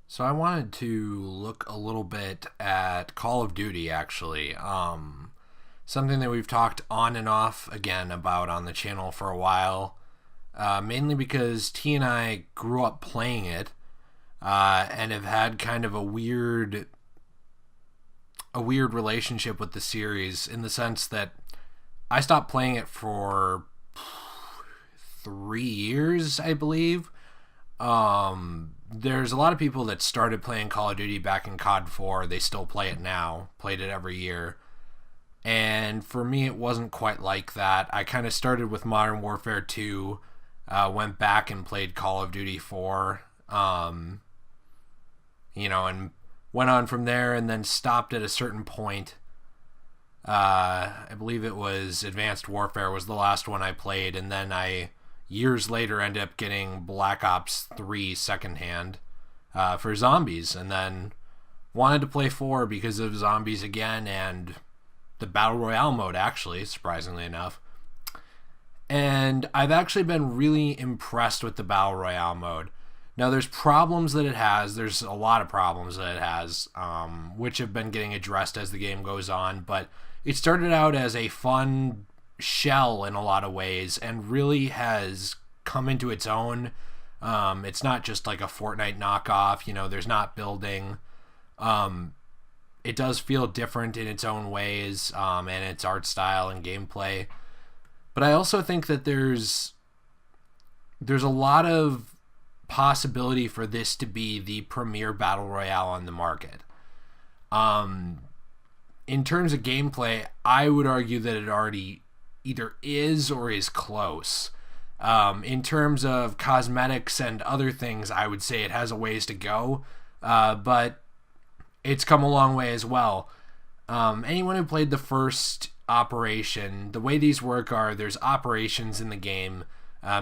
So I wanted to look a little bit at Call of Duty, actually. Something that we've talked on and off again about on the channel for a while, mainly because T and I grew up playing it, and have had kind of a weird relationship with the series in the sense that I stopped playing it for 3 years, I believe. There's a lot of people that started playing Call of Duty back in COD 4. They still play it now, played it every year. And for me, it wasn't quite like that. I kind of started with Modern Warfare 2, went back and played Call of Duty 4, and went on from there and then stopped at a certain point. I believe it was Advanced Warfare was the last one I played, and then I years later ended up getting Black Ops 3 secondhand for zombies, and then wanted to play 4 because of zombies again and the Battle Royale mode, actually, surprisingly enough. And I've actually been really impressed with the Battle Royale mode. Now, there's problems that it has. There's a lot of problems that it has, which have been getting addressed as the game goes on. But it started out as a fun shell in a lot of ways and really has come into its own. It's not just like a Fortnite knockoff. There's not building. It does feel different in its own ways, and its art style and gameplay. But I also think that there's a lot of possibility for this to be the premier battle royale on the market. In terms of gameplay, I would argue that it already either is or is close. In terms of cosmetics and other things, I would say it has a ways to go, but it's come a long way as well. Anyone who played the first operation, the way these work are there's operations in the game.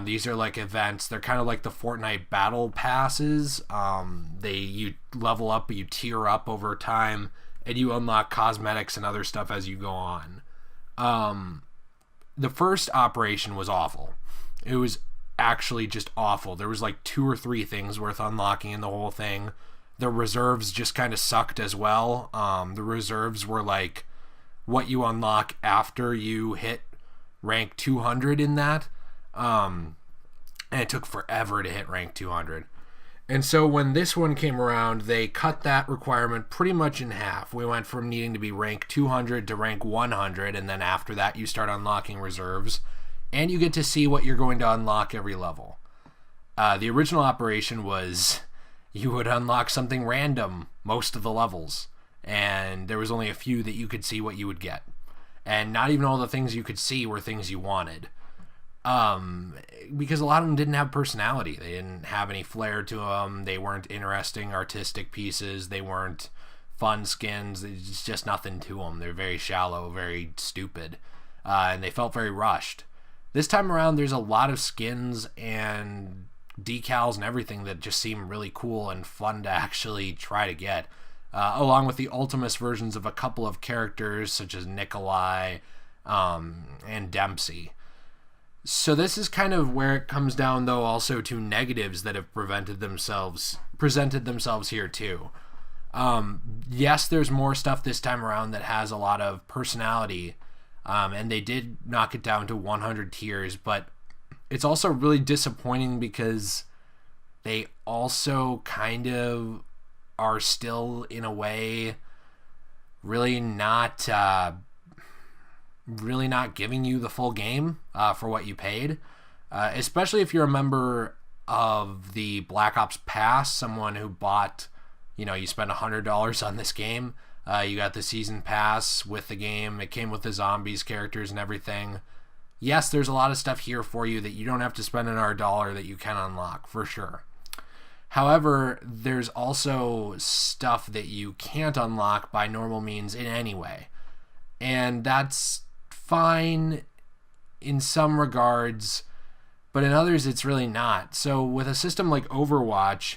These are like events. They're kind of like the Fortnite battle passes. You level up, you tier up over time, and you unlock cosmetics and other stuff as you go on. The first operation was awful. It was actually just awful. There was like 2 or 3 things worth unlocking in the whole thing. The reserves just kind of sucked as well. The reserves were like what you unlock after you hit rank 200 in that. And it took forever to hit rank 200. And so when this one came around, they cut that requirement pretty much in half. We went from needing to be rank 200 to rank 100, and then after that you start unlocking reserves, and you get to see what you're going to unlock every level. The original operation was you would unlock something random most of the levels, and there was only a few that you could see what you would get. And not even all the things you could see were things you wanted. Because a lot of them didn't have personality. They didn't have any flair to them. They weren't interesting artistic pieces. They weren't fun skins. It's just nothing to them. They're very shallow, very stupid, and they felt very rushed. This time around, there's a lot of skins and decals and everything that just seem really cool and fun to actually try to get, along with the Ultimus versions of a couple of characters such as Nikolai and Dempsey. So this is kind of where it comes down, though, also to negatives that have presented themselves here too. Yes, there's more stuff this time around that has a lot of personality, and they did knock it down to 100 tiers, but it's also really disappointing because they also kind of are still, in a way, really not giving you the full game for what you paid, especially if you're a member of the Black Ops Pass, someone who bought, you spent $100 on this game, you got the season pass with the game, it came with the zombies characters and everything. Yes, there's a lot of stuff here for you that you don't have to spend another dollar that you can unlock, for sure. However, there's also stuff that you can't unlock by normal means in any way. And that's fine in some regards, but in others it's really not. So with a system like Overwatch,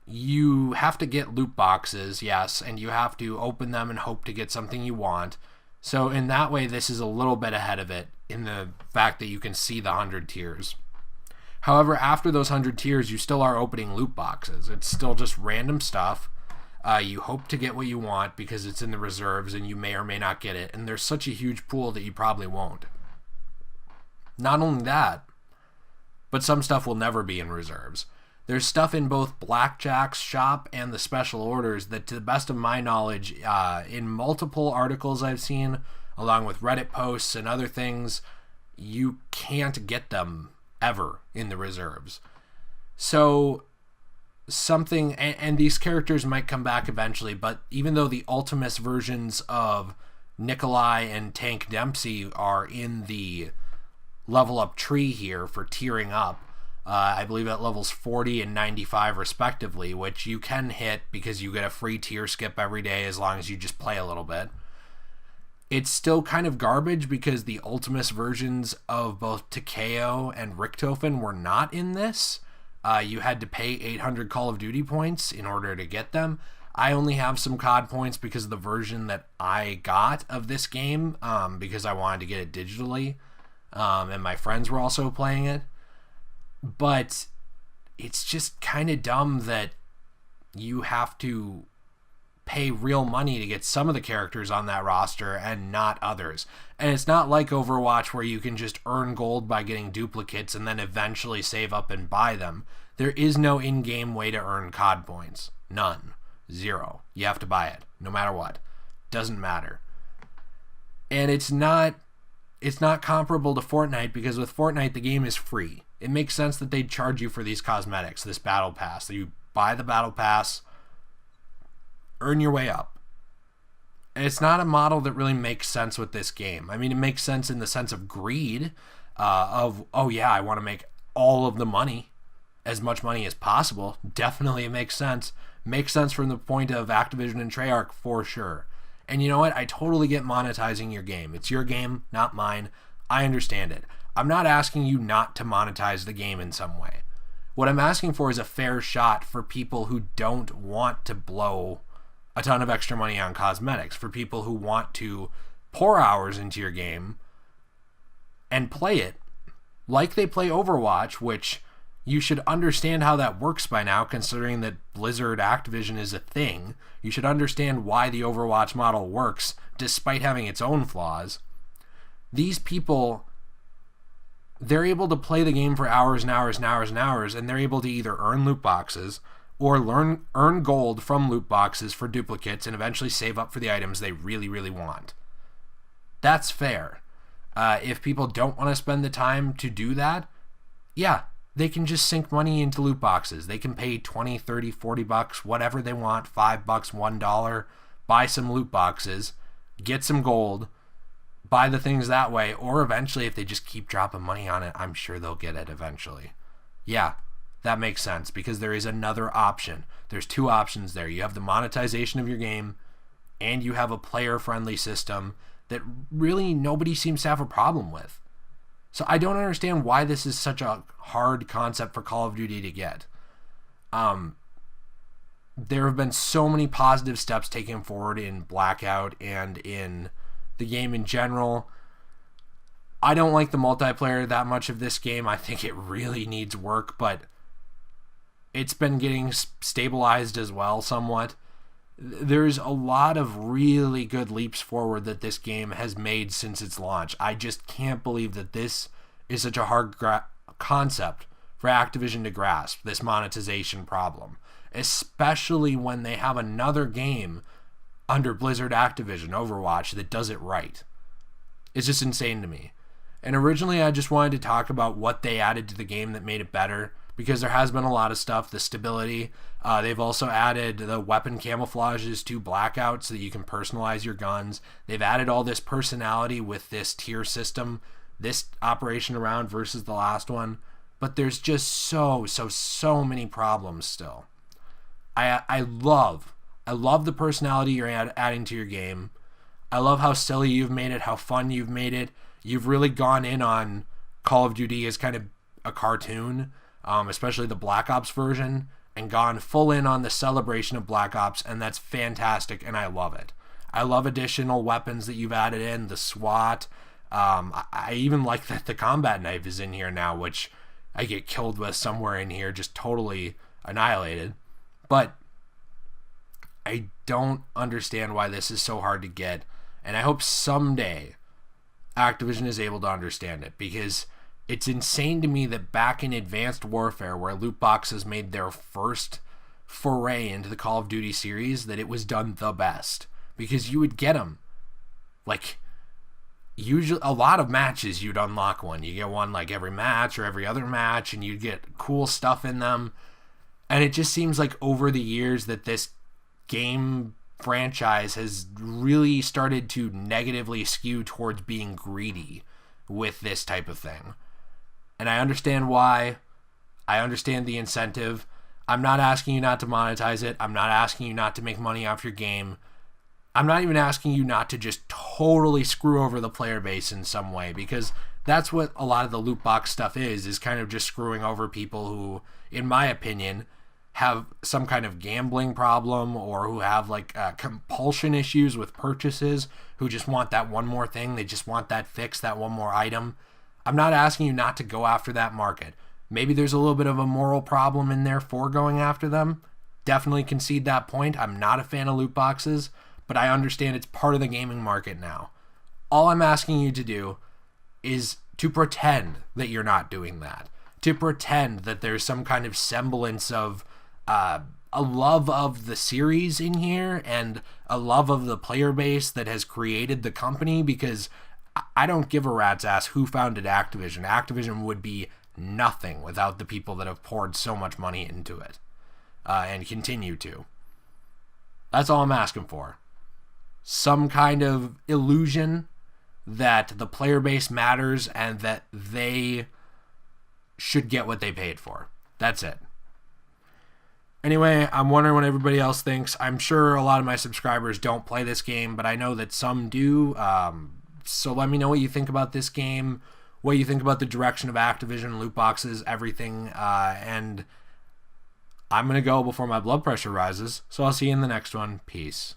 you have to get loot boxes, yes, and you have to open them and hope to get something you want. So in that way, this is a little bit ahead of it in the fact that you can see the 100 tiers. However, after those 100 tiers, you still are opening loot boxes. It's still just random stuff. You hope to get what you want because it's in the reserves and you may or may not get it. And there's such a huge pool that you probably won't. Not only that, but some stuff will never be in reserves. There's stuff in both Blackjack's shop and the special orders that, to the best of my knowledge, in multiple articles I've seen, along with Reddit posts and other things, you can't get them ever in the reserves. So something, and these characters might come back eventually, but even though the Ultimus versions of Nikolai and Tank Dempsey are in the level up tree here for tiering up, I believe at levels 40 and 95 respectively, which you can hit because you get a free tier skip every day as long as you just play a little bit. It's still kind of garbage because the Ultimus versions of both Takeo and Richtofen were not in this. You had to pay 800 Call of Duty points in order to get them. I only have some COD points because of the version that I got of this game, because I wanted to get it digitally, and my friends were also playing it. But it's just kind of dumb that you have to pay real money to get some of the characters on that roster and not others. And it's not like Overwatch where you can just earn gold by getting duplicates and then eventually save up and buy them. There is no in-game way to earn COD points. None. Zero. You have to buy it, no matter what. Doesn't matter. And it's not comparable to Fortnite because with Fortnite the game is free. It makes sense that they'd charge you for these cosmetics, this battle pass. That you buy the battle pass, earn your way up. And it's not a model that really makes sense with this game. I mean, it makes sense in the sense of greed, of, oh yeah, I want to make all of the money, as much money as possible. Definitely it makes sense. Makes sense from the point of Activision and Treyarch for sure. And you know what? I totally get monetizing your game. It's your game, not mine. I understand it. I'm not asking you not to monetize the game in some way. What I'm asking for is a fair shot for people who don't want to blow a ton of extra money on cosmetics, for people who want to pour hours into your game and play it like they play Overwatch, which you should understand how that works by now, considering that Blizzard Activision is a thing. You should understand why the Overwatch model works, despite having its own flaws. These people, they're able to play the game for hours and hours and hours and hours, and they're able to either earn loot boxes or earn gold from loot boxes for duplicates and eventually save up for the items they really, really want. That's fair. If people don't want to spend the time to do that, yeah, they can just sink money into loot boxes. They can pay 20, 30, 40 bucks, whatever they want, $5, $1, buy some loot boxes, get some gold, buy the things that way, or eventually if they just keep dropping money on it, I'm sure they'll get it eventually. Yeah, that makes sense because there is another option. There's two options there. You have the monetization of your game and you have a player-friendly system that really nobody seems to have a problem with. So I don't understand why this is such a hard concept for Call of Duty to get. There have been so many positive steps taken forward in Blackout and in the game in general. I don't like the multiplayer that much of this game. I think it really needs work, but it's been getting stabilized as well somewhat. There's a lot of really good leaps forward that this game has made since its launch. I just can't believe that this is such a hard concept for Activision to grasp, this monetization problem, especially when they have another game under Blizzard Activision, Overwatch, that does it right. It's just insane to me. And originally I just wanted to talk about what they added to the game that made it better, because there has been a lot of stuff, the stability. They've also added the weapon camouflages to Blackout so that you can personalize your guns. They've added all this personality with this tier system, this operation around versus the last one. But there's just so many problems still. I love the personality you're adding to your game. I love how silly you've made it, how fun you've made it. You've really gone in on Call of Duty as kind of a cartoon, especially the Black Ops version, and gone full in on the celebration of Black Ops, and that's fantastic, and I love it. I love additional weapons that you've added in, the SWAT. I even like that the combat knife is in here now, which I get killed with somewhere in here, just totally annihilated. But I don't understand why this is so hard to get, and I hope someday Activision is able to understand it, because it's insane to me that back in Advanced Warfare, where loot boxes made their first foray into the Call of Duty series, that it was done the best, because you would get them like usually a lot of matches. You'd unlock one, you get one like every match or every other match, and you'd get cool stuff in them. And it just seems like over the years that this game franchise has really started to negatively skew towards being greedy with this type of thing. And I understand why. I understand the incentive. I'm not asking you not to monetize it. I'm not asking you not to make money off your game. I'm not even asking you not to just totally screw over the player base in some way, because that's what a lot of the loot box stuff is kind of just screwing over people who, in my opinion, have some kind of gambling problem, or who have like compulsion issues with purchases, who just want that one more thing. They just want that fix, that one more item. I'm not asking you not to go after that market. Maybe there's a little bit of a moral problem in there for going after them. Definitely concede that point. I'm not a fan of loot boxes, but I understand it's part of the gaming market now. All I'm asking you to do is to pretend that you're not doing that. To pretend that there's some kind of semblance of a love of the series in here, and a love of the player base that has created the company, because I don't give a rat's ass who founded Activision. Activision would be nothing without the people that have poured so much money into it, and continue to. That's all I'm asking for. Some kind of illusion that the player base matters and that they should get what they paid for. That's it. Anyway, I'm wondering what everybody else thinks. I'm sure a lot of my subscribers don't play this game, but I know that some do. So let me know what you think about this game, what you think about the direction of Activision, loot boxes, everything. And I'm going to go before my blood pressure rises. So I'll see you in the next one. Peace.